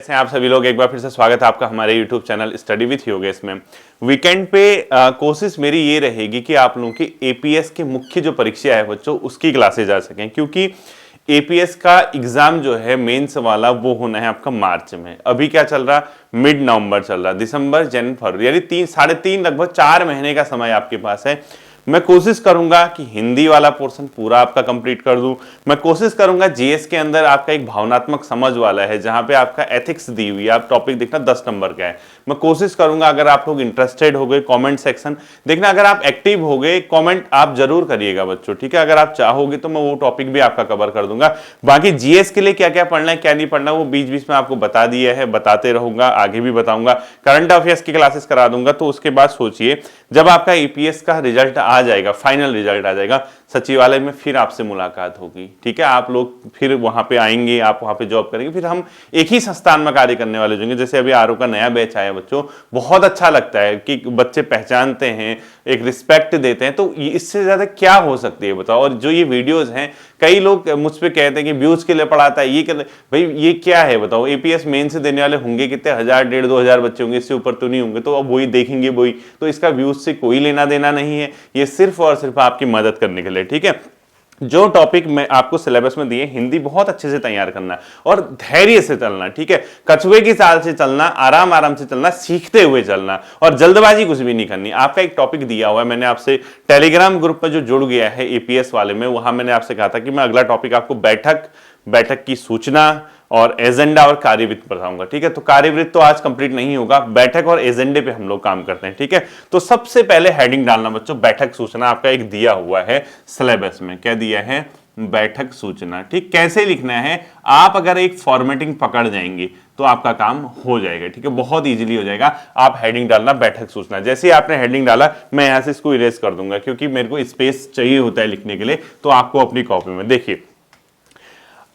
कैसे हैं आप सभी लोग। एक बार फिर से स्वागत है आपका हमारे YouTube channel study with Yogesh में। वीकेंड पे कोशिश मेरी ये रहेगी कि आप लोगों की एपीएस की मुख्य जो परीक्षा है बच्चों उसकी क्लासेज जा सकें, क्योंकि एपीएस का एग्जाम जो है मेंस वाला वो होना है आपका मार्च में। अभी क्या चल रहा, मिड नवंबर चल रहा, दिसंबर जनवरी फरवरी यानी साढ़े तीन लगभग 4 महीने का समय आपके पास है। मैं कोशिश करूंगा कि हिंदी वाला पोर्शन पूरा आपका कंप्लीट कर दूं। मैं कोशिश करूंगा जीएस के अंदर आपका एक भावनात्मक समझ वाला है जहां पे आपका एथिक्स दी हुई है, आप टॉपिक देखना 10 नंबर का है। मैं कोशिश करूंगा अगर आप लोग इंटरेस्टेड हो गए कमेंट सेक्शन देखना, अगर आप एक्टिव हो गए कमेंट आप जरूर करिएगा बच्चों, ठीक है। अगर आप चाहोगे तो मैं वो टॉपिक भी आपका कवर कर दूंगा। बाकी जीएस के लिए क्या क्या पढ़ना है क्या नहीं पढ़ना वो बीच बीच में आपको बता दिया है, बताते रहूंगा, आगे भी बताऊंगा। करंट अफेयर्स की क्लासेस करा दूंगा। तो उसके बाद सोचिए जब आपका ईपीएस का रिजल्ट आ जाएगा, फाइनल रिजल्ट आ जाएगा, सचिवालय में फिर आपसे मुलाकात होगी, ठीक है। आप लोग फिर वहां पे आएंगे, आप वहां पे जॉब करेंगे, फिर हम एक ही संस्थान में कार्य करने वाले होंगे। जैसे अभी आरओ का नया बैच आया बच्चों, बहुत अच्छा लगता है कि बच्चे पहचानते हैं, एक रिस्पेक्ट देते हैं। तो इससे ज्यादा क्या हो सकती है बताओ। और जो ये वीडियोज हैं, कई लोग मुझ पे कहते हैं कि व्यूज के लिए पढ़ाता है, ये कर भाई ये क्या है बताओ। एपीएस मेन से देने वाले होंगे कितने, 1000 1,500 2,000 बच्चे होंगे, इससे ऊपर तो नहीं होंगे। तो अब वही देखेंगे वही, तो इसका व्यूज से कोई लेना देना नहीं है, ये सिर्फ और सिर्फ आपकी मदद करने के लिए, ठीक है। जो टॉपिक मैं आपको सिलेबस में दिए, हिंदी बहुत अच्छे से तैयार करना और धैर्य से चलना, ठीक है। कछुए की चाल से चलना, आराम आराम से चलना, सीखते हुए चलना और जल्दबाजी कुछ भी नहीं करनी। आपका एक टॉपिक दिया हुआ है, मैंने आपसे टेलीग्राम ग्रुप में जो जुड़ गया है एपीएस वाले में, वहां मैंने आपसे कहा था कि मैं अगला टॉपिक आपको बैठक की सूचना और एजेंडा और कार्यवृत्त बताऊंगा, ठीक है। तो कार्यवृत्त तो आज कंप्लीट नहीं होगा, बैठक और एजेंडे पे हम लोग काम करते हैं, ठीक है। तो सबसे पहले हेडिंग डालना बच्चों, बैठक सूचना आपका एक दिया हुआ है सिलेबस में। क्या दिया है? बैठक सूचना, ठीक। कैसे लिखना है, आप अगर एक फॉर्मेटिंग पकड़ जाएंगे तो आपका काम हो जाएगा, ठीक है, बहुत इजीली हो जाएगा। आप हेडिंग डालना बैठक सूचना, जैसे ही आपने हेडिंग डाला मैं यहां से इसको इरेज कर दूंगा, क्योंकि मेरे को स्पेस चाहिए होता है लिखने के लिए। तो आपको अपनी कॉपी में देखिए,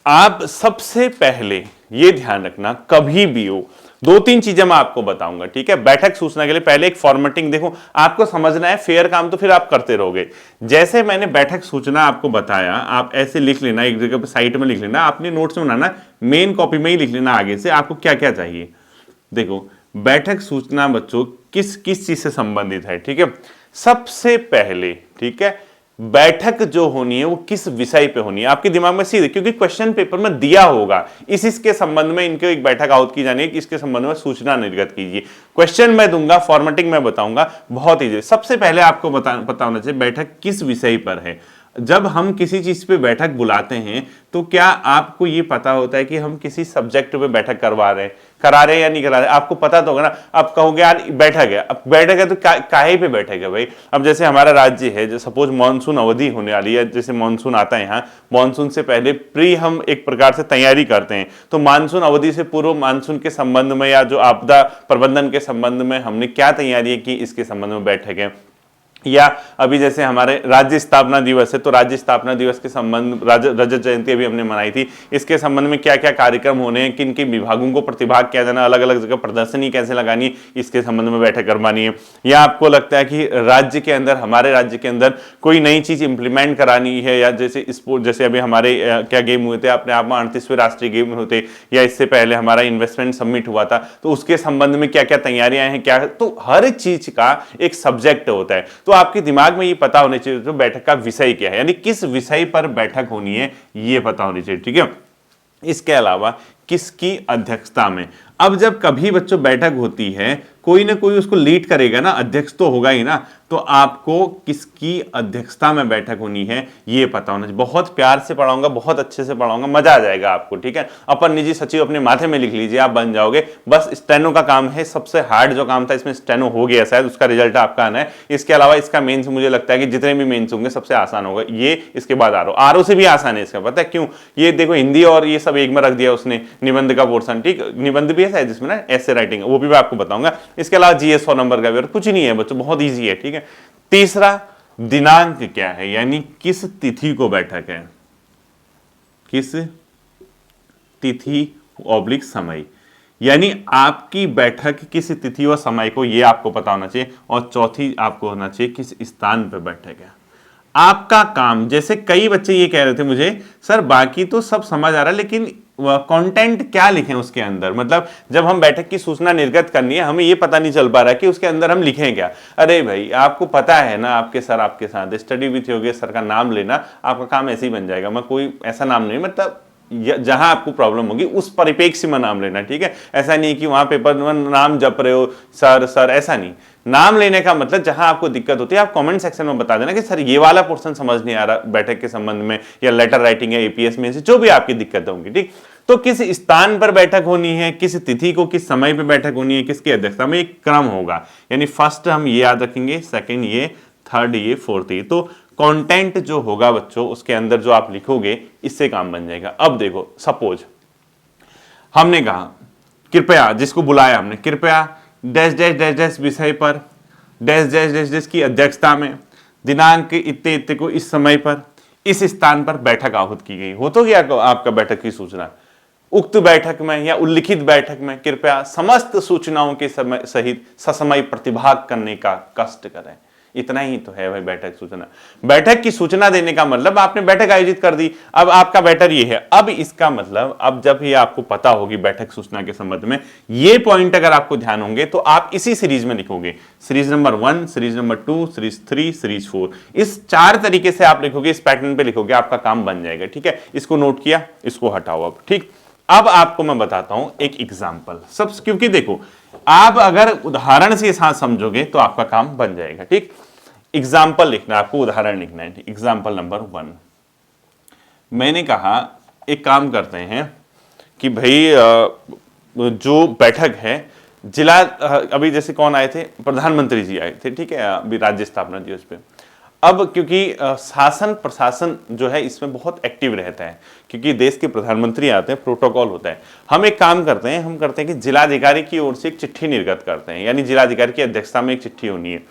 आप सबसे पहले ये ध्यान रखना, कभी भी हो 2-3 चीजें मैं आपको बताऊंगा, ठीक है। बैठक सूचना के लिए पहले एक फॉर्मेटिंग देखो, आपको समझना है, फेयर काम तो फिर आप करते रहोगे। जैसे मैंने बैठक सूचना आपको बताया, आप ऐसे लिख लेना, एक जगह पे साइड में लिख लेना, आपने नोट्स में बनाना, मेन कॉपी में ही लिख लेना आगे से आपको क्या क्या चाहिए। देखो बैठक सूचना बच्चों किस किस चीज से संबंधित है, ठीक है। सबसे पहले, ठीक है, बैठक जो होनी है वो किस विषय पे होनी है आपके दिमाग में सीधे, क्योंकि क्वेश्चन पेपर में दिया होगा इसके संबंध में इनको एक बैठक आउट की जानी है कि इसके संबंध में सूचना निर्गत कीजिए। क्वेश्चन मैं दूंगा, फॉर्मेटिंग मैं बताऊंगा, बहुत ईजी। सबसे पहले आपको पता होना चाहिए बैठक किस विषय पर है। जब हम किसी चीज पे बैठक बुलाते हैं तो क्या आपको ये पता होता है कि हम किसी सब्जेक्ट पे बैठक करा रहे हैं या नहीं करा रहे? आपको पता तो होगा ना। अब कहोगे यार बैठक है, अब बैठक है तो काहे पे बैठक है भाई। अब जैसे हमारा राज्य है, जो सपोज मानसून अवधि होने वाली है, जैसे मानसून आता है यहाँ, मानसून से पहले हम एक प्रकार से तैयारी करते हैं। तो मानसून अवधि से पूर्व मानसून के संबंध में या जो आपदा प्रबंधन के संबंध में हमने क्या तैयारी की, इसके संबंध में बैठक है। या अभी जैसे हमारे राज्य स्थापना दिवस है, तो राज्य स्थापना दिवस के संबंध, रजत जयंती अभी हमने मनाई थी, इसके संबंध में क्या क्या कार्यक्रम होने हैं, किन किन विभागों को प्रतिभाग किया जाना, अलग अलग जगह प्रदर्शनी कैसे लगानी, इसके संबंध में बैठक करवानी है। या आपको लगता है कि राज्य के अंदर, हमारे राज्य के अंदर कोई नई चीज इंप्लीमेंट करानी है, या जैसे स्पोर्ट, जैसे अभी हमारे क्या गेम हुए थे अपने आप में, 38वें राष्ट्रीय गेम होते, या इससे पहले हमारा इन्वेस्टमेंट समिट हुआ था, तो उसके संबंध में क्या क्या तैयारियां हैं, क्या, तो हर चीज का एक सब्जेक्ट होता है। तो आपके दिमाग में ये पता होना चाहिए तो बैठक का विषय क्या है, यानी किस विषय पर बैठक होनी है ये पता होनी चाहिए, ठीक है। इसके अलावा किसकी अध्यक्षता में। अब जब कभी बच्चों बैठक होती है, कोई ना कोई उसको लीड करेगा ना, अध्यक्ष तो होगा ही ना। तो आपको किसकी अध्यक्षता में बैठक होनी है ये पता होना चाहिए। बहुत प्यार से पढ़ाऊंगा, बहुत अच्छे से पढ़ाऊंगा, मजा आ जाएगा आपको, ठीक है। अपन निजी सचिव अपने माथे में लिख लीजिए, आप बन जाओगे। बस स्टेनो का काम है, सबसे हार्ड जो काम था इसमें स्टेनो हो गया शायद, उसका रिजल्ट आपका आना है। इसके अलावा इसका मेंस मुझे लगता है कि जितने भी मेंस होंगे सबसे आसान होगा ये, इसके बाद आरओ से भी आसान है इसका। पता है क्यों? ये देखो हिंदी और ये सब एक में रख दिया उसने, निबंध का पोर्शन, ठीक, निबंध भी है जिसमें ना ऐसे राइटिंग, वो भी मैं आपको बताऊंगा। इसके अलावा जीएस 100 नंबर का भी, और कुछ नहीं है बच्चों, बहुत ईजी है, ठीक है। तीसरा, दिनांक क्या है, यानी किस तिथि को बैठक है, किस तिथि ऑब्लिक समय, यानी आपकी बैठक किस तिथि और समय को, ये आपको पता होना चाहिए। और चौथी आपको होना चाहिए किस स्थान पर बैठक है। आपका काम, जैसे कई बच्चे ये कह रहे थे मुझे, सर बाकी तो सब समझ आ रहा है लेकिन कंटेंट क्या लिखें उसके अंदर। मतलब जब हम बैठक की सूचना निर्गत करनी है, हमें ये पता नहीं चल पा रहा है कि उसके अंदर हम लिखें क्या। अरे भाई, आपको पता है ना, आपके सर आपके साथ, स्टडी विथ योगेश सर का नाम लेना, आपका काम ऐसे ही बन जाएगा। मैं कोई ऐसा नाम नहीं, मतलब जहां आपको प्रॉब्लम होगी उस परिप्रेक्ष्य में नाम लेना, ठीक है। ऐसा नहीं कि वहां पेपर में नाम जप रहे हो सर सर, ऐसा नहीं। नाम लेने का मतलब जहां आपको दिक्कत होती है आप कमेंट सेक्शन में बता देना कि सर ये वाला पोर्शन समझ नहीं आ रहा बैठक के संबंध में, या लेटर राइटिंग या एपीएस में से जो भी आपकी दिक्कत होंगी, ठीक। तो किस स्थान पर बैठक होनी है, किस तिथि को किस समय पर बैठक होनी है, किसकी अध्यक्षता में, एक क्रम होगा। यानी फर्स्ट हम ये याद रखेंगे, सेकेंड ये, थर्ड ये, फोर्थ ये। तो कंटेंट जो होगा बच्चों, उसके अंदर जो आप लिखोगे इससे काम बन जाएगा। अब देखो, सपोज हमने कहा कृपया, जिसको बुलाया हमने, कृपया डैश डैश डैश डैश विषय पर डैश डैश डैश डैश की अध्यक्षता में दिनांक इतने इतने को इस समय पर इस स्थान पर बैठक आहूत की गई। हो तो गया आपका बैठक की सूचना। उक्त बैठक में या उल्लिखित बैठक में कृपया समस्त सूचनाओं के समय सहित ससमय प्रतिभाग करने का कष्ट करें। इतना ही तो है भाई बैठक सूचना। बैठक की सूचना देने का मतलब आपने बैठक आयोजित कर दी, अब आपका बैठक ये है। अब इसका मतलब, अब जब ये आपको पता होगी बैठक सूचना के संबंध में, ये पॉइंट अगर आपको ध्यान होंगे तो आप इसी सीरीज में लिखोगे। Series number 1, series number 2, series 3, series 4, इस 4 तरीके से आप लिखोगे, इस पैटर्न पे लिखोगे, आपका काम बन जाएगा, ठीक है। इसको नोट किया, इसको हटाओ अब, ठीक। अब आपको मैं बताता हूं एक एग्जाम्पल सब, क्योंकि देखो आप अगर उदाहरण से साथ समझोगे तो आपका काम बन जाएगा, ठीक। एग्जाम्पल लिखना, आपको उदाहरण लिखना है। एग्जाम्पल नंबर 1, मैंने कहा एक काम करते हैं कि भाई जो बैठक है जिला, अभी जैसे कौन आए थे, प्रधानमंत्री जी आए थे, ठीक है, अभी राज्य स्थापना दिवस पे। अब क्योंकि शासन प्रशासन जो है इसमें बहुत एक्टिव रहता है, क्योंकि देश के प्रधानमंत्री आते हैं, प्रोटोकॉल होता है। हम एक काम करते हैं, हम करते हैं कि जिलाधिकारी की ओर से एक चिट्ठी निर्गत करते हैं, यानी जिलाधिकारी की अध्यक्षता में एक चिट्ठी होनी है।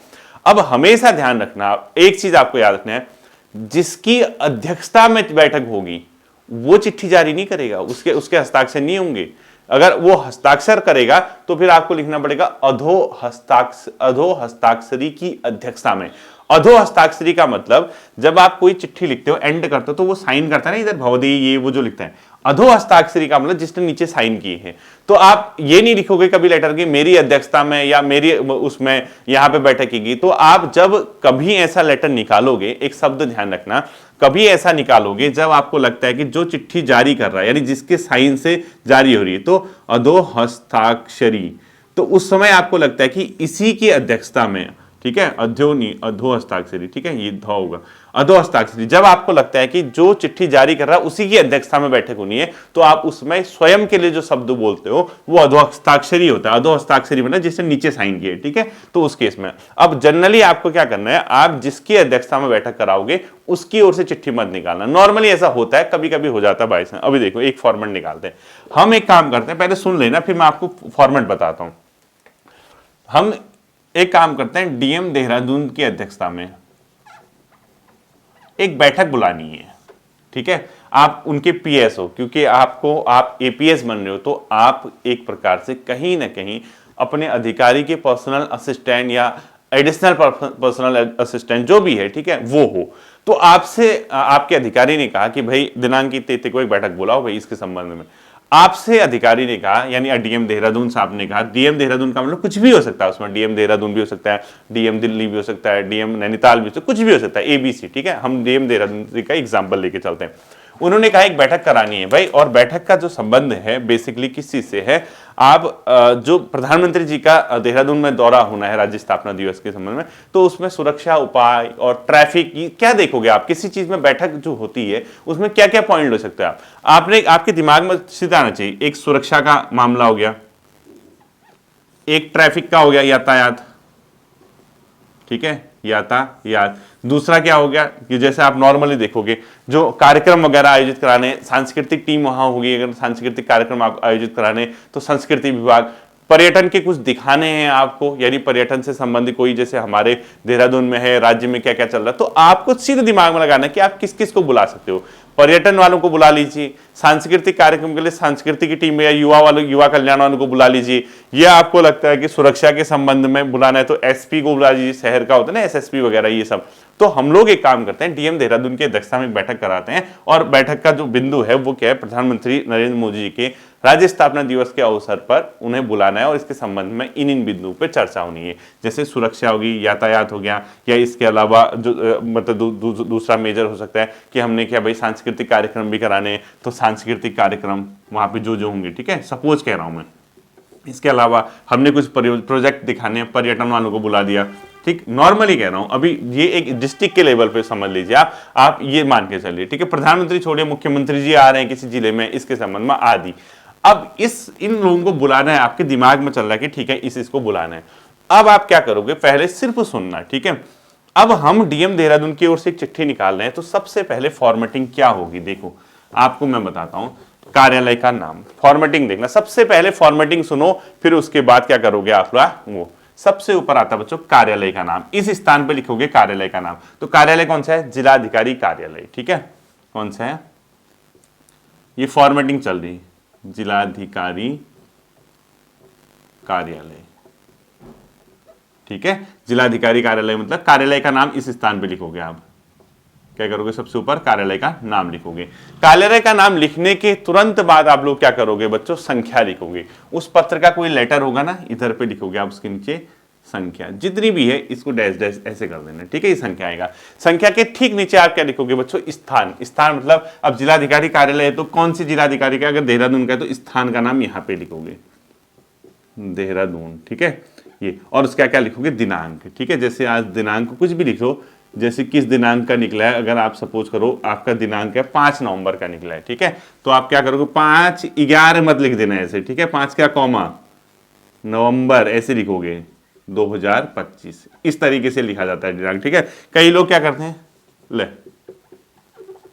अब हमेशा ध्यान रखना, एक चीज आपको याद रखना है, जिसकी अध्यक्षता में बैठक होगी वो चिट्ठी जारी नहीं करेगा, उसके हस्ताक्षर नहीं होंगे। अगर वो हस्ताक्षर करेगा तो फिर आपको लिखना पड़ेगा अधो हस्ताक्षरी की अध्यक्षता में। अधो हस्ताक्षरी का मतलब जब आप कोई चिट्ठी लिखते हो, एंड करते हो, तो वो साइन करता है ना, इधर भवदेही ये वो जो लिखता है। अधो हस्ताक्षरी का मतलब जिसने नीचे साइन किए हैं। तो आप ये नहीं लिखोगे कभी लेटर की मेरी अध्यक्षता में या मेरी उसमें यहां पे बैठक की। तो आप जब कभी ऐसा लेटर निकालोगे, एक शब्द ध्यान रखना, कभी ऐसा निकालोगे जब आपको लगता है कि जो चिट्ठी जारी कर रहा है, यानी जिसके साइन से जारी हो रही है, तो अधो हस्ताक्षरी, तो उस समय आपको लगता है कि इसी की अध्यक्षता में, ठीक है, अधो हस्ताक्षरी, ठीक है, ये ध होगा, अधो हस्ताक्षरी। जब आपको लगता है कि जो चिट्ठी जारी कर रहा है उसी की अध्यक्षता में बैठक होनी है, तो आप उसमें स्वयं के लिए जो शब्द बोलते हो वो अधो हस्ताक्षरी होता है। अधो हस्ताक्षरी मतलब जिसने नीचे साइन किए, ठीक है। तो उस केस में अब जनरली आपको क्या करना है, आप जिसकी अध्यक्षता में बैठक कराओगे उसकी ओर से चिट्ठी मत निकालना। नॉर्मली ऐसा होता है, कभी कभी हो जाता है बाय चांस। अभी देखो एक फॉर्मेट निकालते हैं। हम एक काम करते हैं, पहले सुन लेना, फिर मैं आपको फॉर्मेट बताता हूं। हम एक काम करते हैं, डीएम देहरादून की अध्यक्षता में एक बैठक बुलानी है, ठीक है। आप उनके पीएस हो, क्योंकि आप एपीएस बन रहे हो, तो आप एक प्रकार से कहीं ना कहीं अपने अधिकारी के पर्सनल असिस्टेंट या एडिशनल पर्सनल असिस्टेंट जो भी है, ठीक है, वो हो। तो आपसे आपके अधिकारी ने कहा कि भाई दिनांक की तिथि को एक बैठक बुलाओ भाई इसके संबंध में। आपसे अधिकारी ने कहा, यानी डीएम देहरादून साहब ने कहा, डीएम देहरादून का मतलब कुछ भी हो सकता है, उसमें डीएम देहरादून भी हो सकता है, डीएम दिल्ली भी हो सकता है, डीएम नैनीताल भी हो सकता है, कुछ भी हो सकता है, एबीसी, ठीक है। हम डीएम देहरादून का एग्जांपल लेके चलते हैं। उन्होंने कहा एक बैठक करानी है भाई, और बैठक का जो संबंध है बेसिकली किस चीज से है, आप जो प्रधानमंत्री जी का देहरादून में दौरा होना है राज्य स्थापना दिवस के संबंध में, तो उसमें सुरक्षा उपाय और ट्रैफिक क्या देखोगे आप, किसी चीज में बैठक जो होती है उसमें क्या क्या पॉइंट ले सकते हैं आपने आपके दिमाग में सीधा आना चाहिए। एक सुरक्षा का मामला हो गया, एक ट्रैफिक का हो गया, यातायात, ठीक है, यातायात। दूसरा क्या हो गया कि जैसे आप नॉर्मली देखोगे जो कार्यक्रम वगैरह आयोजित कराने, सांस्कृतिक टीम वहां होगी, अगर सांस्कृतिक कार्यक्रम आप आयोजित कराने तो संस्कृति विभाग। पर्यटन के कुछ दिखाने हैं आपको, यानी पर्यटन से संबंधित कोई, जैसे हमारे देहरादून में है, राज्य में क्या क्या चल रहा है, तो आपको सीधे दिमाग में लगाना कि आप किस किस को बुला सकते हो। पर्यटन वालों को बुला लीजिए, सांस्कृतिक कार्यक्रम के लिए सांस्कृतिक की टीम या युवा कल्याण वालों को बुला लीजिए। ये आपको लगता है कि सुरक्षा के संबंध में बुलाना है तो एसपी को बुला लीजिए, शहर का होता है ना एसएसपी वगैरह, ये सब तो हम लोग एक काम करते हैं, डीएम देहरादून की अध्यक्षता में एक बैठक कराते हैं और बैठक का जो बिंदु है वो क्या है, प्रधानमंत्री नरेंद्र मोदी जी के राज्य स्थापना दिवस के अवसर पर उन्हें बुलाना है और इसके संबंध में इन बिंदुओं पर चर्चा होनी है। जैसे सुरक्षा होगी, यातायात हो गया, या इसके अलावा जो मतलब दूसरा मेजर हो सकता है कि हमने क्या भाई सांस्कृतिक कार्यक्रम भी कराने हैं, तो सांस्कृतिक कार्यक्रम वहां पे जो होंगे, ठीक है, सपोज कह रहा हूं मैं। इसके अलावा हमने कुछ प्रोजेक्ट दिखाने हैं, पर्यटन वालों को बुला दिया, ठीक, नॉर्मली कह रहा हूं, अभी ये एक डिस्ट्रिक्ट के लेवल पे समझ लीजिए आप ये मान के चलिए, ठीक है, प्रधानमंत्री छोड़िए, मुख्यमंत्री जी आ रहे हैं किसी जिले में, इसके संबंध में आदि। अब इन लोगों को बुलाना है, आपके दिमाग में चल रहा है कि ठीक है इसको बुलाना है। अब आप क्या करोगे, पहले सिर्फ सुनना, ठीक है। अब हम डीएम देहरादून की ओर से एक चिट्ठी निकाल रहे हैं, तो सबसे पहले फॉर्मेटिंग क्या होगी, देखो आपको मैं बताता हूं। कार्यालय का नाम, फॉर्मेटिंग देखना, सबसे पहले फॉर्मेटिंग सुनो, फिर उसके बाद क्या करोगे आप लोग, वो सबसे ऊपर आता बच्चों कार्यालय का नाम, इस स्थान पे लिखोगे कार्यालय का नाम। तो कार्यालय कौन सा है, जिलाधिकारी कार्यालय, ठीक है, कौन सा है, ये फॉर्मेटिंग चल रही, जिलाधिकारी कार्यालय, ठीक है। जिलाधिकारी कार्यालय मतलब कार्यालय का नाम इस स्थान पे लिखोगे आप, क्या करोगे, सबसे ऊपर कार्यालय का नाम लिखोगे। कार्यालय का नाम लिखने के तुरंत बाद आप लोग क्या करोगे बच्चों, संख्या लिखोगे। उस पत्र का कोई लेटर होगा ना, इधर पे लिखोगे आप, उसके नीचे संख्या जितनी भी है इसको डैश डैश ऐसे कर देना, ठीक है, ये संख्या आएगा। संख्या के ठीक नीचे आप क्या लिखोगे बच्चों, स्थान। स्थान मतलब अब जिलाधिकारी कार्यालय है तो कौन सी जिलाधिकारी का, अगर देहरादून का है तो स्थान का नाम यहाँ पे लिखोगे, देहरादून, ठीक है ये। और उसका क्या लिखोगे, दिनांक, ठीक है, जैसे आज दिनांक कुछ भी लिखो, जैसे किस दिनांक का निकला है, अगर आप सपोज करो आपका दिनांक है 5 नवंबर का निकला है, ठीक है, तो आप क्या करोगे, 5/11 मत लिख देना ऐसे, ठीक है, 5 क्या कॉमा नवंबर ऐसे लिखोगे 2025, इस तरीके से लिखा जाता है दिनांक, ठीक है। कई लोग क्या करते हैं, ले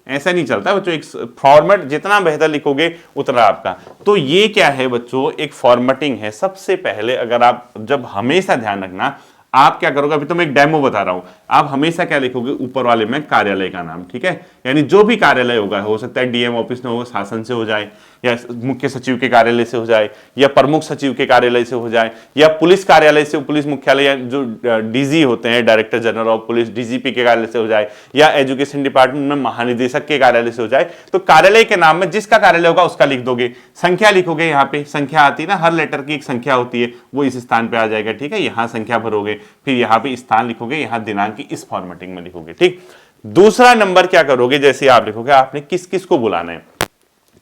ऐसा नहीं चलता बच्चों, एक फॉर्मेट जितना बेहतर लिखोगे उतना आपका। तो ये क्या है बच्चों, एक फॉर्मेटिंग है। सबसे पहले अगर आप, जब हमेशा ध्यान रखना, आप क्या करोगे, अभी तो मैं एक डेमो बता रहा हूं, आप हमेशा क्या लिखोगे, ऊपर वाले में कार्यालय का नाम, ठीक है, यानी जो भी कार्यालय होगा, हो सकता है डीएम ऑफिस में हो, शासन से हो जाए, या मुख्य सचिव के कार्यालय से हो जाए, या प्रमुख सचिव के कार्यालय से हो जाए, या पुलिस कार्यालय से, पुलिस मुख्यालय, या जो डीजी होते हैं, director general of police, DGP के कार्यालय से हो जाए, या एजुकेशन डिपार्टमेंट में महानिदेशक के कार्यालय से हो जाए, तो कार्यालय के नाम में जिसका कार्यालय होगा उसका लिख दोगे। संख्या लिखोगे, यहाँ पे संख्या आती है ना, हर लेटर की एक संख्या होती है, वो इस स्थान पे आ जाएगा, ठीक है, यहाँ संख्या भरोगे, फिर यहाँ पे स्थान लिखोगे, यहाँ दिनांक की इस फॉर्मेटिंग में लिखोगे, ठीक। दूसरा नंबर क्या करोगे, जैसे आप लिखोगे आपने किस किस को बुलाना है,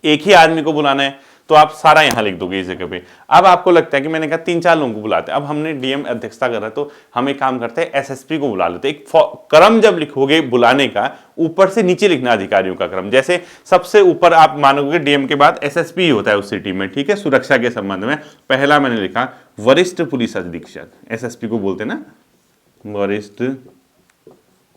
एक ही आदमी को बुलाना है, तो आप सारा यहां लिख दोगे इस जगह पे। अब आपको लगता है कि मैंने कहा 3-4 लोगों को बुलाते हैं, अब हमने डीएम अध्यक्षता कर रहा है तो हम एक काम करते हैं, एसएसपी को बुला लेते हैं। एक क्रम जब लिखोगे बुलाने का, ऊपर से नीचे लिखना अधिकारियों का क्रम। जैसे सबसे ऊपर आप मानोगे डीएम के बाद एसएसपी ही होता है उस सिटी में, ठीक है, सुरक्षा के संबंध में। पहला मैंने लिखा वरिष्ठ पुलिस अधीक्षक, एसएसपी को बोलते ना, वरिष्ठ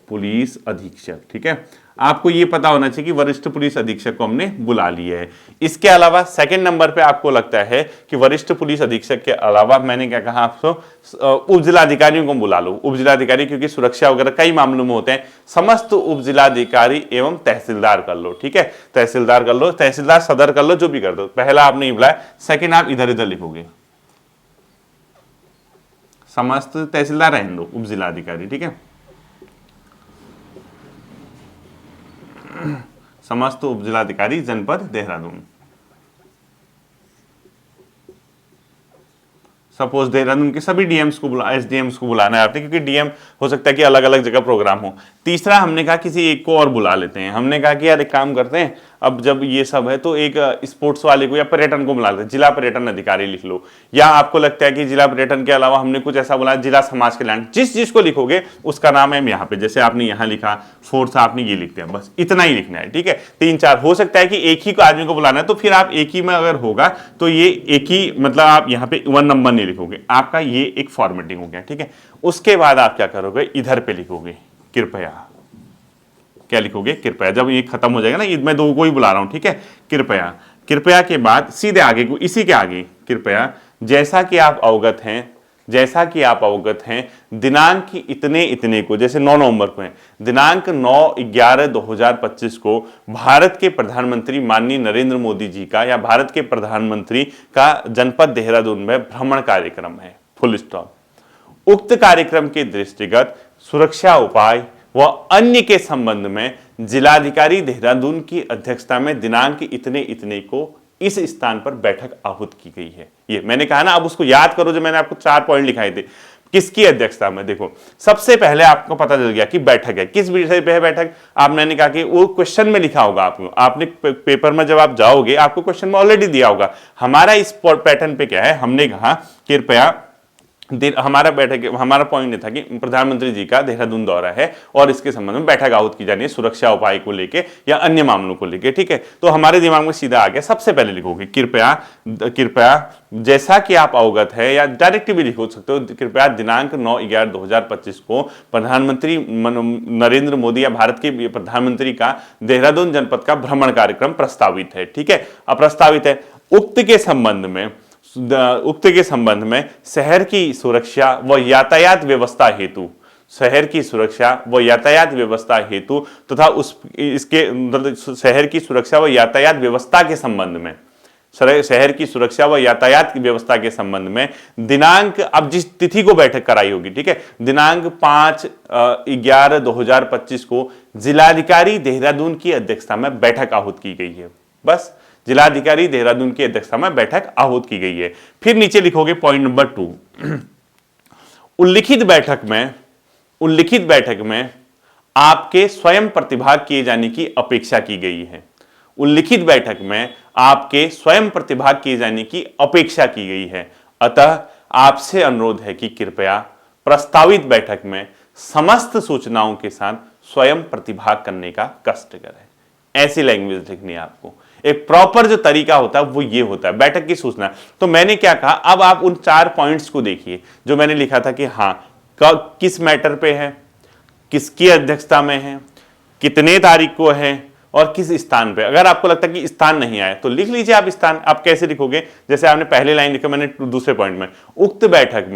पुलिस अधीक्षक, ठीक है। आपको ये पता होना चाहिए कि वरिष्ठ पुलिस अधीक्षक को हमने बुला लिया है। इसके अलावा सेकंड नंबर पे आपको लगता है कि वरिष्ठ पुलिस अधीक्षक के अलावा मैंने क्या कहा आपको, उप जिलाधिकारियों को बुला लो। उप जिलाधिकारी क्योंकि सुरक्षा वगैरह कई मामलों में होते हैं, समस्त उप जिलाधिकारी एवं तहसीलदार कर लो, ठीक है, तहसीलदार कर लो, तहसीलदार सदर कर लो, जो भी कर दो। पहला आपने ये बुलाया, सेकेंड आप इधर इधर लिखोगे, समस्त तहसीलदार रहने दो, उप जिलाधिकारी, ठीक है, समस्त उप जिलाधिकारी जनपद देहरादून। सपोज देहरादून के सभी डीएम्स को एसडीएम्स को बुलाना है आपने, क्योंकि डीएम हो सकता है कि अलग अलग जगह प्रोग्राम हो। तीसरा हमने कहा किसी एक को और बुला लेते हैं। हमने कहा कि यार एक काम करते हैं, अब जब ये सब है तो एक स्पोर्ट्स वाले को या पर्यटन को बुला लेते हैं, जिला पर्यटन अधिकारी लिख लो। या आपको लगता है कि जिला पर्यटन के अलावा हमने कुछ ऐसा बोला, जिला समाज कल्याण, जिस जिसको लिखोगे उसका नाम है यहाँ पे। जैसे आपने यहाँ लिखा फोर्स, आपने ये लिखते हैं, बस इतना ही लिखना है, ठीक है। 3-4 हो सकता है कि एक ही आदमी को बुलाना है, तो फिर आप एक ही में अगर होगा तो ये एक ही, मतलब आप यहाँ पे 1 नंबर नहीं लिखोगे, आपका ये एक फॉर्मेटिंग हो गया, ठीक है। उसके बाद आप क्या करोगे, इधर पे लिखोगे कृपया। क्या लिखोगे, कृपया। जब ये खत्म हो जाएगा ना, मैं 2 को ही बुला रहा हूं, ठीक है, कृपया। कृपया के बाद सीधे आगे को, इसी के आगे कृपया, जैसा कि आप अवगत हैं, जैसा कि आप अवगत हैं, दिनांक की इतने इतने को, जैसे 9 नवंबर को है, दिनांक 9/11/2025 को भारत के प्रधानमंत्री माननीय नरेंद्र मोदी जी का, या भारत के प्रधानमंत्री का जनपद देहरादून में भ्रमण कार्यक्रम है, फुल स्टॉप। उक्त कार्यक्रम के दृष्टिगत सुरक्षा उपाय, व अन्य के संबंध में जिलाधिकारी देहरादून की अध्यक्षता में दिनांक इतने इतने को इस स्थान पर बैठक आहूत की गई है। ये मैंने कहा ना, अब उसको याद करो, जो मैंने आपको 4 पॉइंट लिखाए थे किसकी अध्यक्षता में। देखो सबसे पहले आपको पता चल गया कि बैठक है, किस विषय पे है बैठक। आप मैंने कहा कि वो क्वेश्चन में लिखा होगा, आपको आपने पेपर में जब आप जाओगे आपको क्वेश्चन में ऑलरेडी दिया होगा। हमारा इस पैटर्न पे क्या है, हमने कहा कृपया हमारा बैठक, हमारा पॉइंट ये था कि प्रधानमंत्री जी का देहरादून दौरा है और इसके संबंध में बैठक आहूत की जानी है सुरक्षा उपाय को लेके या अन्य मामलों को लेके, ठीक है। तो हमारे दिमाग में सीधा आ गया, सबसे पहले लिखोगे कृपया जैसा कि आप अवगत है, या डायरेक्ट भी लिख सकते हो, कृपया दिनांक 9/11/2025 को प्रधानमंत्री नरेंद्र मोदी या भारत के प्रधानमंत्री का देहरादून जनपद का भ्रमण कार्यक्रम प्रस्तावित है, ठीक है, अप्रस्तावित है। उक्त के संबंध में शहर की सुरक्षा व यातायात व्यवस्था हेतु तथा शहर की सुरक्षा व यातायात व्यवस्था के संबंध में शहर की सुरक्षा व यातायात की व्यवस्था के संबंध में दिनांक, अब जिस तिथि को बैठक कराई होगी, ठीक है, दिनांक 5/11/2025 को जिलाधिकारी देहरादून की अध्यक्षता में बैठक आहूत की गई है। बस जिलाधिकारी देहरादून की अध्यक्षता में बैठक आहूत की गई है। फिर नीचे लिखोगे पॉइंट नंबर 2, उल्लिखित बैठक में आपके स्वयं प्रतिभाग किए जाने की अपेक्षा की गई है। उल्लिखित बैठक में आपके स्वयं प्रतिभाग किए जाने की अपेक्षा की गई है। अतः आपसे अनुरोध है कि कृपया प्रस्तावित बैठक में समस्त सूचनाओं के साथ स्वयं प्रतिभाग करने का कष्ट करें। ऐसी लैंग्वेज लिखनी है आपको। एक प्रॉपर जो तरीका होता है वो ये होता है बैठक की सूचना। तो मैंने क्या कहा, अब आप उन 4 पॉइंट्स को देखिए जो मैंने लिखा था कि हाँ किस मैटर पे है, किसकी अध्यक्षता में है, कितने तारीख को है और किस स्थान पे। अगर आपको लगता है कि स्थान नहीं आया तो लिख लीजिए आप स्थान। आप कैसे लिखोगे, जैसे आपने पहले लाइन लिखा, मैंने दूसरे पॉइंट में उक्त बैठक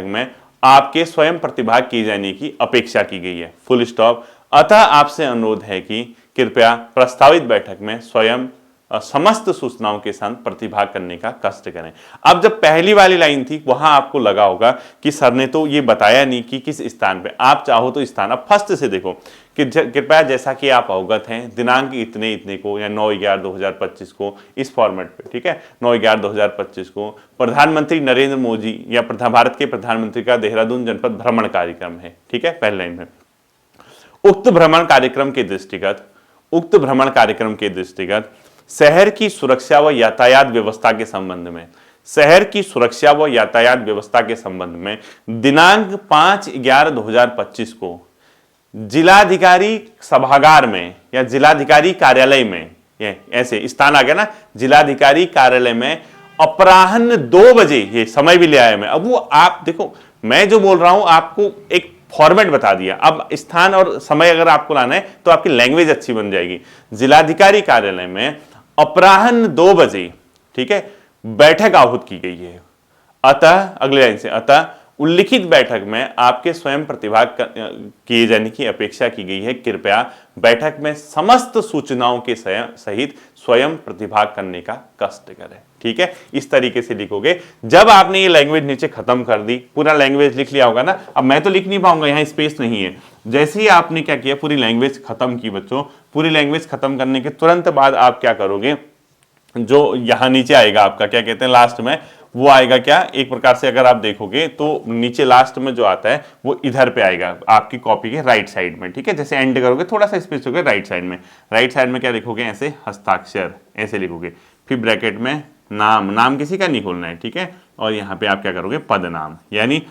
में आपके स्वयं प्रतिभाग किए जाने की अपेक्षा की गई है, फुल स्टॉप। अतः आपसे अनुरोध है कि कृपया प्रस्तावित बैठक में स्वयं समस्त सूचनाओं के साथ प्रतिभाग करने का कष्ट करें। अब जब पहली वाली लाइन थी वहां आपको लगा होगा कि सर ने तो ये बताया नहीं कि किस स्थान पे, आप चाहो तो स्थान। अब फर्स्ट से देखो कि कृपया जैसा कि आप अवगत हैं दिनांक इतने इतने को या 9/11/2025 को इस फॉर्मेट पे, ठीक है, 9/11/2025 को प्रधानमंत्री नरेंद्र मोदी या भारत के प्रधानमंत्री का देहरादून जनपद भ्रमण कार्यक्रम है, ठीक है, पहली लाइन में। उक्त भ्रमण कार्यक्रम के दृष्टिगत शहर की सुरक्षा व यातायात व्यवस्था के संबंध में दिनांक 5/11/2025 को जिलाधिकारी सभागार में या जिलाधिकारी कार्यालय में, ये ऐसे स्थान आ गया ना, जिलाधिकारी कार्यालय में अपराह्न 2 बजे, ये समय भी ले आया मैं। अब वो आप देखो, मैं जो बोल रहा हूं आपको एक फॉर्मेट बता दिया। अब स्थान और समय अगर आपको लाना है तो आपकी लैंग्वेज अच्छी बन जाएगी। जिलाधिकारी कार्यालय में अपराह्न 2 बजे, ठीक है, बैठक आहूत की गई है। अतः अगले लाइन से, अतः उल्लिखित बैठक में आपके स्वयं प्रतिभाग किए जाने की अपेक्षा की गई है। कृपया बैठक में समस्त सूचनाओं के सहित स्वयं प्रतिभाग करने का कष्ट करें, ठीक है। इस तरीके से लिखोगे। जब आपने ये लैंग्वेज नीचे खत्म कर दी, पूरा लैंग्वेज लिख लिया होगा ना, अब मैं तो लिख नहीं पाऊंगा, यहाँ स्पेस नहीं है। जैसे ही आपने क्या किया, पूरी लैंग्वेज खत्म की बच्चों, पूरी लैंग्वेज खत्म करने के तुरंत बाद आप क्या करोगे, जो यहां नीचे आएगा आपका क्या कहते हैं लास्ट में, वो आएगा क्या, एक प्रकार से अगर आप देखोगे तो नीचे लास्ट में जो आता है वो इधर पे आएगा आपकी कॉपी के राइट साइड में, ठीक है। जैसे एंड करोगे थोड़ा सा स्पेस होगा राइट साइड में क्या लिखोगे, ऐसे हस्ताक्षर ऐसे लिखोगे, फिर ब्रैकेट में नाम किसी का नहीं खोलना है, ठीक है। और यहाँ पे आप क्या करोगे, पद नाम, यानी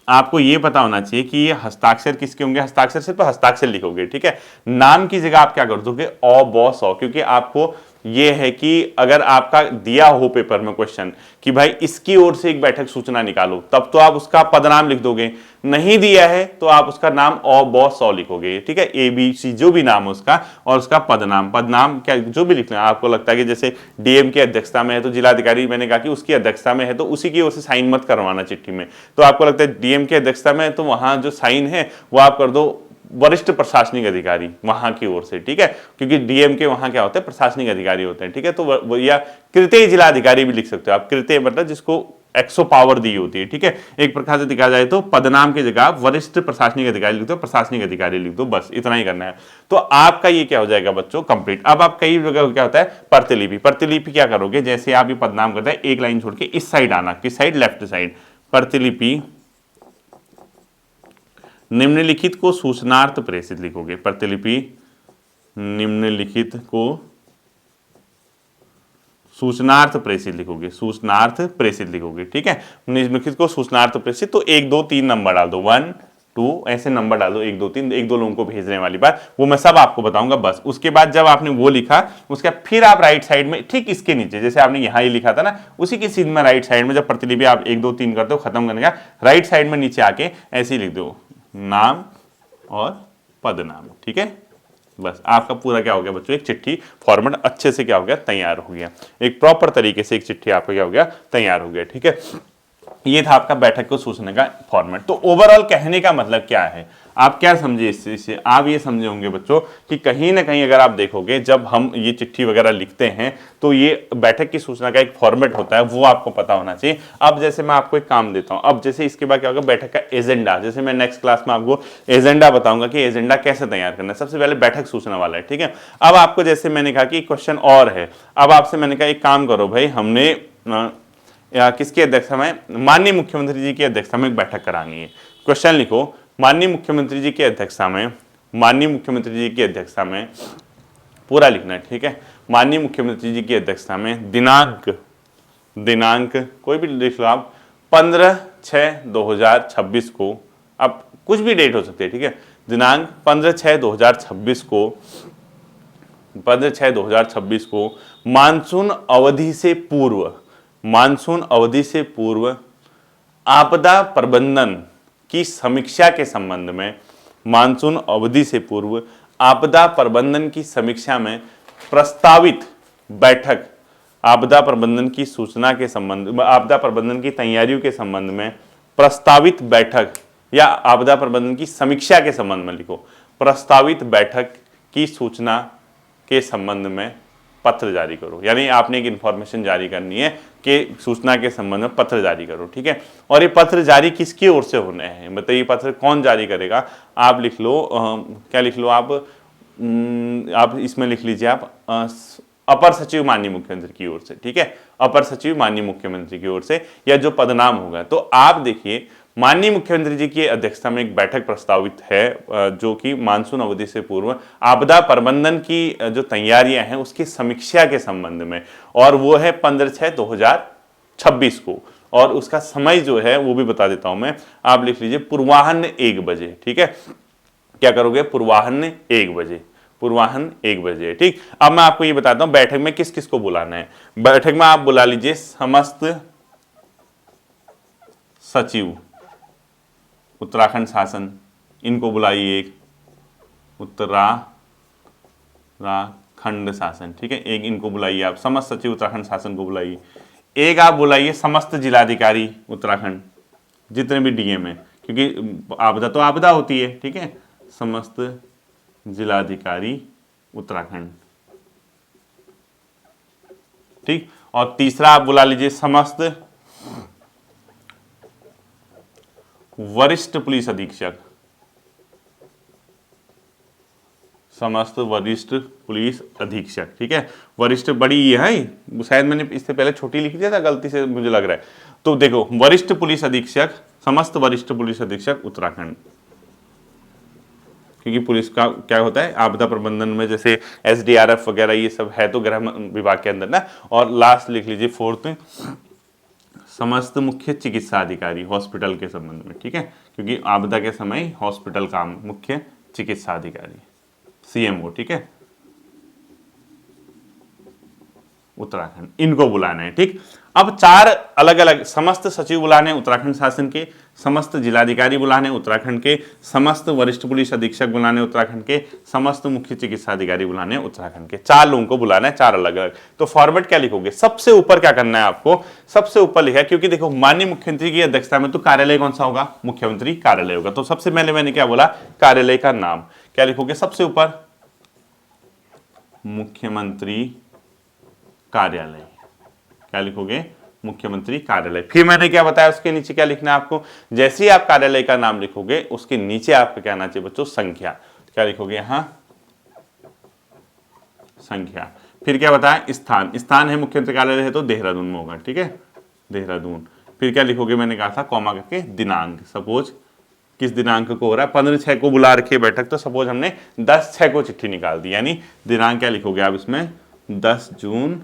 आपको ये पता होना चाहिए कि ये हस्ताक्षर किसके होंगे, हस्ताक्षर सिर्फ हस्ताक्षर लिखोगे, ठीक है। नाम की जगह आप क्या कर दोगे, अ ब स, क्योंकि आपको ये है कि अगर आपका दिया हो पेपर में क्वेश्चन कि भाई इसकी ओर से एक बैठक सूचना निकालो, तब तो आप उसका पदनाम लिख दोगे। नहीं दिया है तो आप उसका नाम अ ब स लिखोगे, ठीक है, ABC जो भी नाम है उसका, और उसका पदनाम क्या जो भी लिखना है। आपको लगता है कि जैसे DM की अध्यक्षता में है तो जिलाधिकारी, मैंने कहा कि उसकी अध्यक्षता में है तो उसी की ओर से साइन मत करवाना चिट्ठी में। तो आपको लगता है DM की अध्यक्षता में है तो वहां जो साइन है वो आप कर दो वरिष्ठ प्रशासनिक अधिकारी वहां की ओर से, ठीक है, क्योंकि DM के वहां क्या होते हैं, प्रशासनिक अधिकारी होते हैं, ठीक है। तो या कृत्य जिलाधिकारी भी लिख सकते हो आप, कृत्य मतलब जिसको एक्सो पावर दी होती है, ठीक है। एक प्रकार से देखा जाए तो पदनाम की जगह वरिष्ठ प्रशासनिक अधिकारी लिख दो, प्रशासनिक अधिकारी लिख दो, बस इतना ही करना है। तो आपका ये क्या हो जाएगा बच्चों, कंप्लीट। अब आप कई जगह क्या होता है प्रतिलिपि, प्रतिलिपि क्या करोगे, जैसे आप ये पदनाम करते हैं एक लाइन छोड़ के इस साइड आना, किस साइड, लेफ्ट साइड। प्रतिलिपि निम्नलिखित को सूचनार्थ प्रेषित लिखोगे, प्रतिलिपि निम्नलिखित को सूचनार्थ प्रेषित लिखोगे, सूचनार्थ प्रेषित लिखोगे, ठीक है। निम्नलिखित को सूचनार्थ प्रेषित, तो 1 2 3 नंबर डाल दो, 1 2 ऐसे नंबर डाल दो, 1 2 3, 1 2 लोगों को भेजने वाली बात, वो मैं सब आपको बताऊंगा बस। उसके बाद जब आपने वो लिखा, उसके बाद फिर आप राइट साइड में ठीक इसके नीचे, जैसे आपने यहाँ ही लिखा था ना, उसी के सीध में राइट साइड में जब प्रतिलिपि आप 1 2 3 करते हो खत्म करने का, राइट साइड में नीचे आके ऐसे ही लिख दो नाम और पदनाम, ठीक है। बस आपका पूरा क्या हो गया बच्चों, एक चिट्ठी फॉर्मेट अच्छे से क्या हो गया, तैयार हो गया। एक प्रॉपर तरीके से एक चिट्ठी आपका क्या हो गया, तैयार हो गया, ठीक है। ये था आपका बैठक को सूचना का फॉर्मेट। तो ओवरऑल कहने का मतलब क्या है, आप क्या समझे इससे, आप ये समझे होंगे बच्चों कि कहीं ना कहीं अगर आप देखोगे जब हम ये चिट्ठी वगैरह लिखते हैं तो ये बैठक की सूचना का एक फॉर्मेट होता है, वो आपको पता होना चाहिए। अब जैसे मैं आपको एक काम देता हूं, अब जैसे इसके बाद क्या होगा, बैठक का एजेंडा, जैसे मैं नेक्स्ट क्लास में आपको एजेंडा बताऊंगा कि एजेंडा कैसे तैयार करना है। सबसे पहले बैठक सूचना वाला है, ठीक है। अब आपको जैसे मैंने कहा कि क्वेश्चन और है, अब आपसे मैंने कहा एक काम करो भाई, हमने किसकी अध्यक्षता में, माननीय मुख्यमंत्री जी की अध्यक्षता में एक बैठक करानी है। क्वेश्चन लिखो, माननीय मुख्यमंत्री जी की अध्यक्षता में, माननीय मुख्यमंत्री जी की अध्यक्षता में, पूरा लिखना है, ठीक है। माननीय मुख्यमंत्री जी की अध्यक्षता में दिनांक, दिनांक कोई भी लिख लो आप, 15/6/2026 को, अब कुछ भी डेट हो सकती है, ठीक है। दिनांक 15/6/2026 को, 15/6/2026 को मानसून अवधि से पूर्व, मानसून अवधि से पूर्व आपदा प्रबंधन की समीक्षा के संबंध में, मानसून अवधि से पूर्व आपदा प्रबंधन की समीक्षा में प्रस्तावित बैठक, आपदा प्रबंधन की सूचना के संबंध में, आपदा प्रबंधन की तैयारियों के संबंध में प्रस्तावित बैठक या आपदा प्रबंधन की समीक्षा के संबंध में लिखो, प्रस्तावित बैठक की सूचना के संबंध में पत्र जारी करो। यानी आपने एक इंफॉर्मेशन जारी करनी है कि सूचना के संबंध में पत्र जारी करो, ठीक है। और ये पत्र जारी किसकी ओर से होने हैं, मतलब ये पत्र कौन जारी करेगा, आप लिख लो, क्या लिख लो आप इसमें लिख लीजिए आप अपर सचिव माननीय मुख्यमंत्री की ओर से, ठीक है। अपर सचिव माननीय मुख्यमंत्री की ओर से, या जो पदनाम होगा। तो आप देखिए माननीय मुख्यमंत्री जी की अध्यक्षता में एक बैठक प्रस्तावित है जो कि मानसून अवधि से पूर्व आपदा प्रबंधन की जो तैयारियां हैं उसकी समीक्षा के संबंध में, और वो है 15/6/2026 को, और उसका समय जो है वो भी बता देता हूं मैं, आप लिख लीजिए पूर्वाह्न 1 बजे, ठीक है। क्या करोगे, पूर्वाह्न 1 बजे, पूर्वाह्न 1 बजे, ठीक। अब मैं आपको ये बताता हूं बैठक में किस किस को बुलाना है। बैठक में आप बुला लीजिए समस्त सचिव उत्तराखंड शासन, इनको बुलाइए, एक उत्तराखंड शासन, ठीक है, एक इनको बुलाइए आप, समस्त सचिव उत्तराखंड शासन को बुलाइए। एक आप बुलाइए समस्त जिलाधिकारी उत्तराखंड, जितने भी डीएम है, क्योंकि आपदा तो आपदा होती है, ठीक है। समस्त जिलाधिकारी उत्तराखंड, ठीक। और तीसरा आप बुला लीजिए समस्त वरिष्ठ पुलिस अधीक्षक, समस्त वरिष्ठ पुलिस अधीक्षक, ठीक है। वरिष्ठ बड़ी ये है, शायद मैंने इससे पहले छोटी लिख दिया था गलती से, मुझे लग रहा है। तो देखो वरिष्ठ पुलिस अधीक्षक, समस्त वरिष्ठ पुलिस अधीक्षक उत्तराखंड, क्योंकि पुलिस का क्या होता है आपदा प्रबंधन में, जैसे एसडीआरएफ वगैरह ये सब है तो गृह विभाग के अंदर ना। और लास्ट लिख लीजिए फोर्थ, समस्त मुख्य चिकित्सा अधिकारी हॉस्पिटल के संबंध में, ठीक है, क्योंकि आपदा के समय हॉस्पिटल काम, मुख्य चिकित्सा अधिकारी सीएमओ, ठीक है, उत्तराखंड, इनको बुलाना है, ठीक। अब 4 अलग अलग समस्त सचिव बुलाने उत्तराखंड शासन के, समस्त जिलाधिकारी बुलाने उत्तराखंड के, समस्त वरिष्ठ पुलिस अधीक्षक बुलाने उत्तराखंड के, समस्त मुख्य चिकित्सा अधिकारी बुलाने उत्तराखंड के। 4 लोगों को बुलाना है, 4 अलग अलग। तो फॉर्मेट क्या लिखोगे, सबसे ऊपर क्या करना है आपको, सबसे ऊपर लिखा है, क्योंकि देखो माननीय मुख्यमंत्री की अध्यक्षता में तो कार्यालय कौन सा होगा, मुख्यमंत्री कार्यालय होगा। तो सबसे पहले मैंने क्या बोला, कार्यालय का नाम क्या लिखोगे, सबसे ऊपर मुख्यमंत्री कार्यालय, क्या लिखोगे, मुख्यमंत्री कार्यालय। फिर मैंने क्या बताया, उसके नीचे क्या लिखना है आपको, जैसे ही आप कार्यालय का नाम लिखोगे उसके नीचे आपका क्या आना चाहिए बच्चों, संख्या। क्या लिखोगे यहां, संख्या। फिर क्या बताया, स्थान, स्थान है मुख्यमंत्री कार्यालय है तो देहरादून में होगा, ठीक है, देहरादून। फिर क्या लिखोगे, मैंने कहा था कॉमा करके दिनांक, सपोज किस दिनांक को हो रहा है, 15/6 को बुला रखी है बैठक, तो सपोज हमने 10/6 को चिट्ठी निकाल दी, यानी दिनांक क्या लिखोगे आप इसमें, 10 जून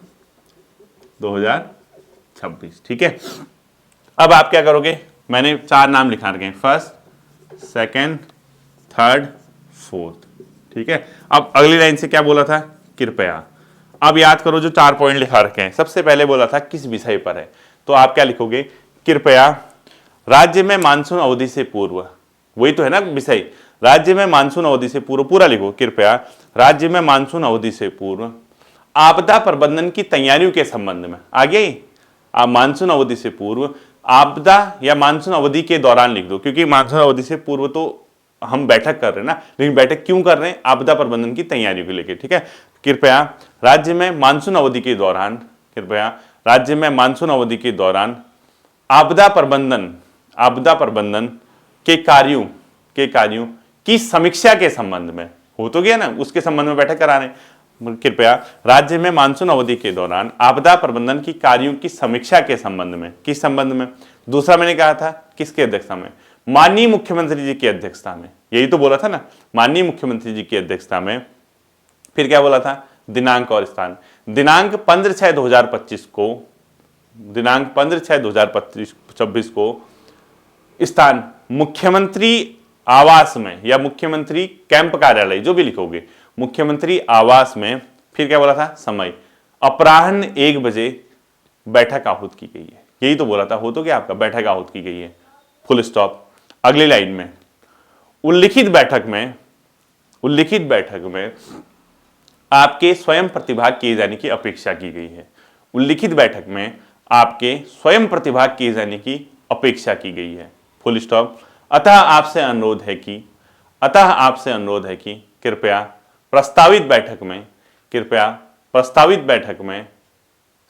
2026, ठीक है। अब आप क्या करोगे, मैंने 4 नाम लिखा रखे हैं, फर्स्ट, सेकंड, थर्ड, फोर्थ, ठीक है। अब अगली लाइन से क्या बोला था, कृपया। अब याद करो जो 4 पॉइंट लिखा रखे हैं, सबसे पहले बोला था किस विषय पर है, तो आप क्या लिखोगे, कृपया राज्य में मानसून अवधि से पूर्व, वही तो है ना विषय, राज्य में मानसून अवधि से पूर्व, पूरा लिखो, कृपया राज्य में मानसून अवधि से पूर्व आपदा प्रबंधन की तैयारियों के संबंध में, आगे आप मानसून अवधि से पूर्व आपदा या मानसून अवधि के दौरान लिख दो, क्योंकि मानसून अवधि से पूर्व तो हम बैठक कर रहे हैं ना, लेकिन बैठक क्यों कर रहे हैं, आपदा प्रबंधन की तैयारियों को लेकर, ठीक है। कृपया राज्य में मानसून अवधि के दौरान, कृपया राज्य में मानसून अवधि के दौरान आपदा प्रबंधन के कार्यों की समीक्षा के संबंध में, हो तो गया ना, उसके संबंध में बैठक करा रहे हैं। कृपया राज्य में मानसून अवधि के दौरान आपदा प्रबंधन की कार्यों की समीक्षा के संबंध में, किस संबंध में, दूसरा मैंने कहा था किसके अध्यक्षता में, माननीय मुख्यमंत्री जी की अध्यक्षता में, यही तो बोला था ना, माननीय मुख्यमंत्री जी की अध्यक्षता में। फिर क्या बोला था, दिनांक और स्थान, दिनांक 15/6/2025 को, दिनांक 15/6/2026 को स्थान मुख्यमंत्री आवास में या मुख्यमंत्री कैंप कार्यालय, जो भी लिखोगे, मुख्यमंत्री आवास में। फिर क्या बोला था, समय अपराह्न 1 बजे बैठक आहूत की गई है, यही तो बोला था, हो तो क्या आपका, बैठक आहूत की गई है, फुल स्टॉप। अगली लाइन में, उल्लिखित बैठक में आपके स्वयं प्रतिभाग किए जाने की अपेक्षा की गई है, उल्लिखित बैठक में आपके स्वयं प्रतिभाग किए जाने की अपेक्षा की गई है, फुल स्टॉप। अतः आपसे अनुरोध है कि कृपया प्रस्तावित बैठक में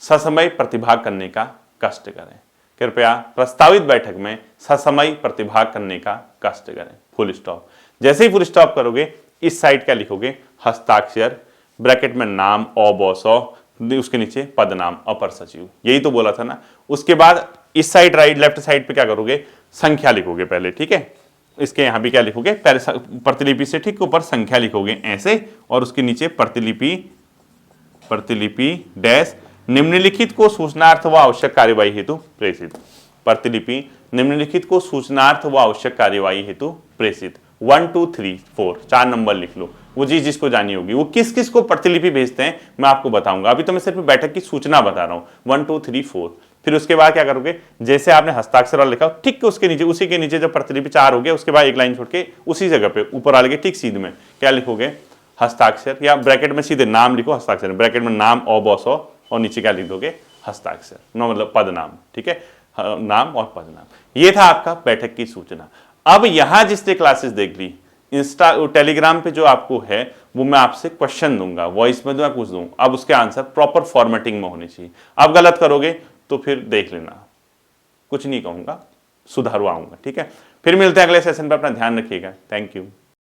ससमय प्रतिभाग करने का कष्ट करें, कृपया प्रस्तावित बैठक में ससमय प्रतिभाग करने का कष्ट करें, फुल स्टॉप। जैसे ही फुल स्टॉप करोगे, इस साइड क्या लिखोगे, हस्ताक्षर, ब्रैकेट में नाम बॉसो, उसके नीचे पद नाम अपर सचिव, यही तो बोला था ना। उसके बाद इस साइड लेफ्ट साइड पे क्या करोगे, संख्या लिखोगे पहले, ठीक है। इसके यहां भी क्या लिखोगे, प्रतिलिपि से ठीक ऊपर संख्या लिखोगे ऐसे, और उसके नीचे प्रतिलिपि डैश निम्नलिखित को सूचनार्थ व आवश्यक कार्यवाही हेतु प्रेषित, प्रतिलिपि निम्नलिखित को सूचनार्थ व आवश्यक कार्यवाही हेतु प्रेषित, 1 2 3 4 4 नंबर लिख लो, वो जिसको जानी होगी, वो किस किस को प्रतिलिपि भेजते हैं मैं आपको बताऊंगा, अभी तो मैं सिर्फ बैठक की सूचना बता रहा हूं, 1 2 3 4। फिर उसके बाद क्या करोगे, जैसे आपने हस्ताक्षर वाला लिखा ठीक उसके नीचे, उसी के नीचे जब प्रतिलिपि 4 हो गया, उसके बाद एक लाइन छोड़ के उसी जगह पे ऊपर वाले के ठीक सीध में क्या लिखोगे, हस्ताक्षर, या ब्रैकेट में सीधे नाम लिखो, हस्ताक्षर ब्रैकेट में नाम बॉसो, और नीचे क्या लिख दोगे, हस्ताक्षर, नो मतलब पद नाम, ठीक है, नाम और पद नाम। ये था आपका बैठक की सूचना। अब यहां जिसने क्लासेस देख ली, इंस्टा टेलीग्राम पे जो आपको है, वो मैं आपसे क्वेश्चन दूंगा, वॉइस में मैं पूछ दूं, अब उसके आंसर प्रॉपर फॉर्मेटिंग में होने चाहिए। अब गलत करोगे तो फिर देख लेना, कुछ नहीं कहूंगा, सुधारवाऊंगा, ठीक है। फिर मिलते हैं अगले सेशन पे, अपना ध्यान रखिएगा, थैंक यू।